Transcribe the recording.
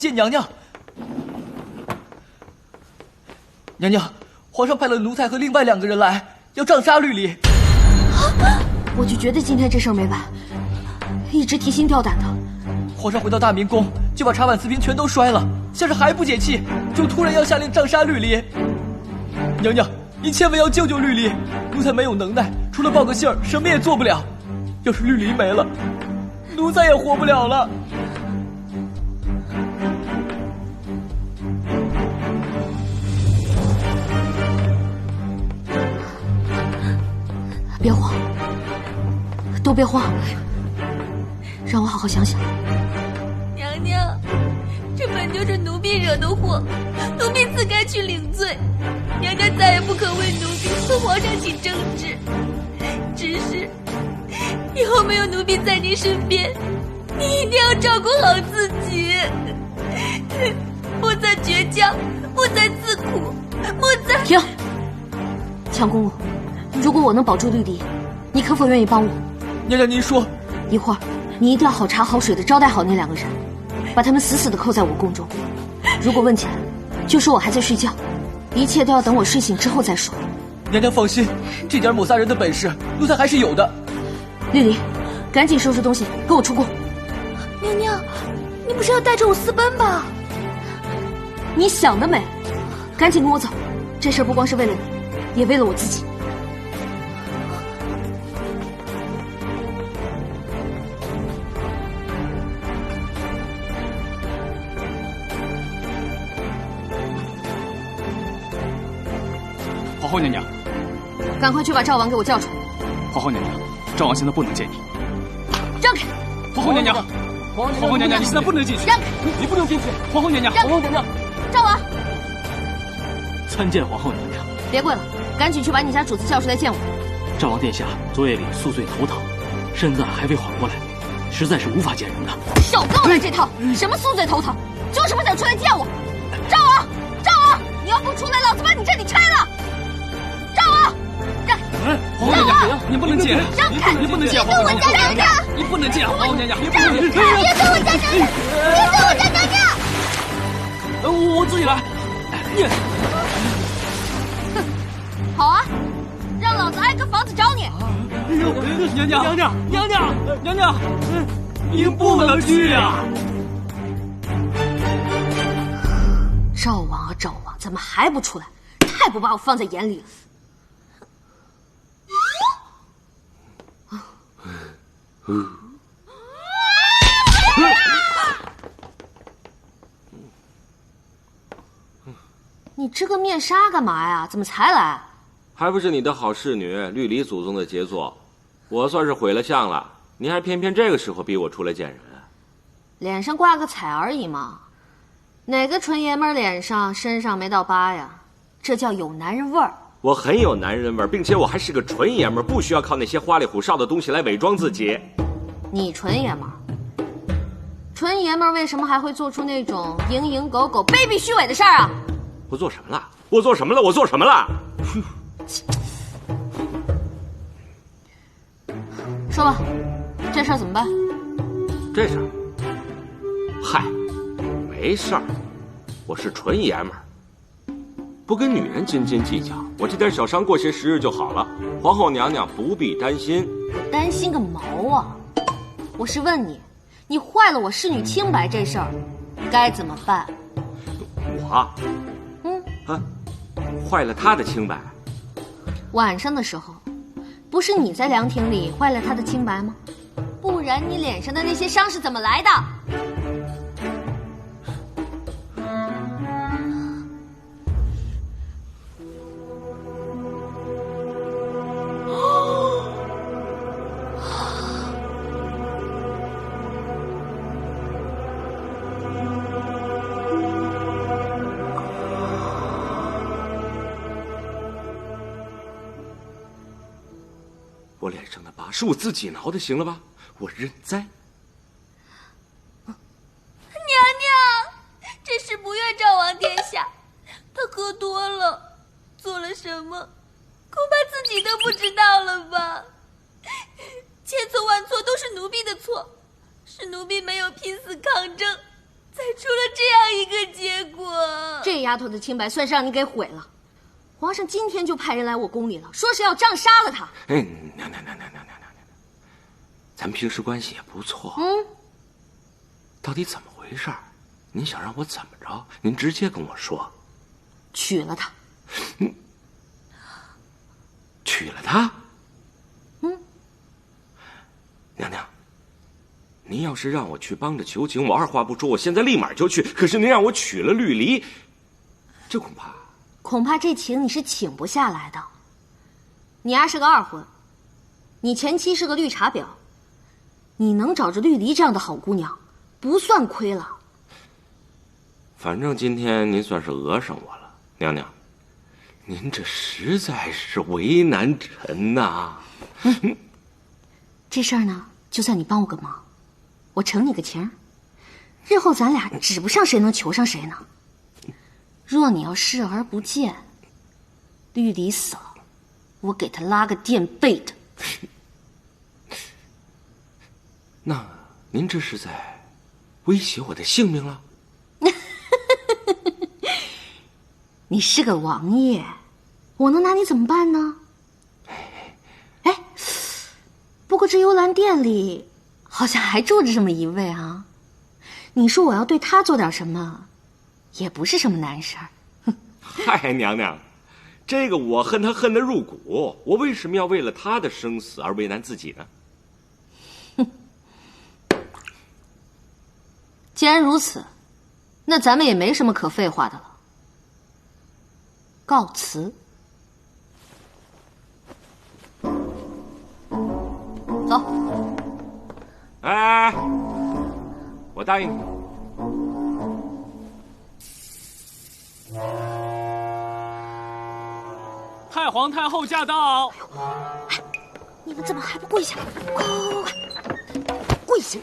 见娘娘。娘娘，皇上派了奴才和另外2个人来，要杖杀绿篱。我就觉得今天这事儿没完，一直提心吊胆的。皇上回到大明宫，就把茶碗瓷瓶全都摔了，像是还不解气，就突然要下令杖杀绿篱。娘娘，您千万要救救绿篱，奴才没有能耐，除了报个信儿，什么也做不了。要是绿篱没了，奴才也活不了了。别慌，都别慌，让我好好想想。娘娘，这本就是奴婢惹的祸，奴婢自该去领罪。娘娘再也不可为奴婢和皇上起争执。只是以后没有奴婢在您身边，你一定要照顾好自己，不再倔强，不再自苦，不再……停！强公公，如果我能保住绿篱，你可否愿意帮我？娘娘，您说。一会儿你一定要好茶好水的招待好那2个人，把他们死死的扣在我宫中。如果问起来，就说我还在睡觉，一切都要等我睡醒之后再说。娘娘放心，这点抹杀人的本事，奴才还是有的。绿篱，赶紧收拾东西，跟我出宫。娘娘，你不是要带着我私奔吧？你想得美！赶紧跟我走，这事儿不光是为了你，也为了我自己。皇后娘娘，赶快去把赵王给我叫出来。皇后娘娘，赵王现在不能见你。让开！皇后娘娘，皇后娘娘，你现在不能进去。让开！你不能进去。皇后娘娘，皇后娘娘，赵王，参见皇后娘娘。别跪了，赶紧去把你家主子叫出来见我。赵王殿下昨夜里宿醉头疼，身子还未缓过来，实在是无法见人的。少跟我来这套！什么宿醉头疼，就是不想出来见我。赵王，赵王，你要不出来，老子把你这里拆了！赵王，让开！皇后娘娘，你不能见，你不能见皇后娘娘，你不能见皇后娘娘，你不能见！别跟我家娘娘，别跟我家娘娘！我自己来。你，好啊，让老子挨个房子找你。娘娘，娘娘，娘娘，娘娘，您不能去呀！赵王啊，赵王，怎么还不出来？太不把我放在眼里了。你织个面纱干嘛呀？怎么才来？还不是你的好侍女绿篱祖宗的杰作，我算是毁了相了，你还偏偏这个时候逼我出来见人。脸上挂个彩而已嘛，哪个纯爷们脸上身上没道疤呀？这叫有男人味儿。我很有男人味儿，并且我还是个纯爷们儿，不需要靠那些花里胡哨的东西来伪装自己。你纯爷们儿？纯爷们儿为什么还会做出那种蝇营狗苟、卑鄙虚伪的事儿啊？我做什么了？我做什么了？我做什么了？说吧，这事儿怎么办？这事儿，嗨，没事儿，我是纯爷们儿，不跟女人斤斤计较，我这点小伤过些时日就好了。皇后娘娘不必担心。担心个毛啊！我是问你，你坏了我侍女清白这事儿，该怎么办？我，坏了她的清白。晚上的时候，不是你在凉亭里坏了她的清白吗？不然你脸上的那些伤是怎么来的？我脸上的疤是我自己挠的，行了吧？我认栽。娘娘，这事不怨赵王殿下，他喝多了，做了什么，恐怕自己都不知道了吧？千错万错都是奴婢的错，是奴婢没有拼死抗争，才出了这样一个结果。这丫头的清白算是让你给毁了。皇上今天就派人来我宫里了，说是要杖杀了她。哎，娘，咱平时关系也不错。到底怎么回事？您想让我怎么着？您直接跟我说。娶了她。娶了她？娘，您要是让我去帮着求情，我二话不说，我现在立马就去。可是您让我娶了绿篱，这恐怕这情你是请不下来的。你丫是个二婚，你前妻是个绿茶婊，你能找着绿篱这样的好姑娘，不算亏了。反正今天您算是讹上我了，娘，您这实在是为难臣呐。这事儿呢，就算你帮我个忙，我承你个情，日后咱俩指不上谁能求上谁呢。若你要视而不见，绿篱死了，我给他拉个垫背的。那您这是在威胁我的性命了？你是个王爷，我能拿你怎么办呢？哎，不过这幽兰殿里好像还住着这么一位啊。你说我要对他做点什么，也不是什么难事儿。嗨，娘，这个我恨他恨得入骨，我为什么要为了他的生死而为难自己呢？既然如此，那咱们也没什么可废话的了。告辞。走。哎，我答应你。太皇太后驾到！你们怎么还不跪下？快，跪下！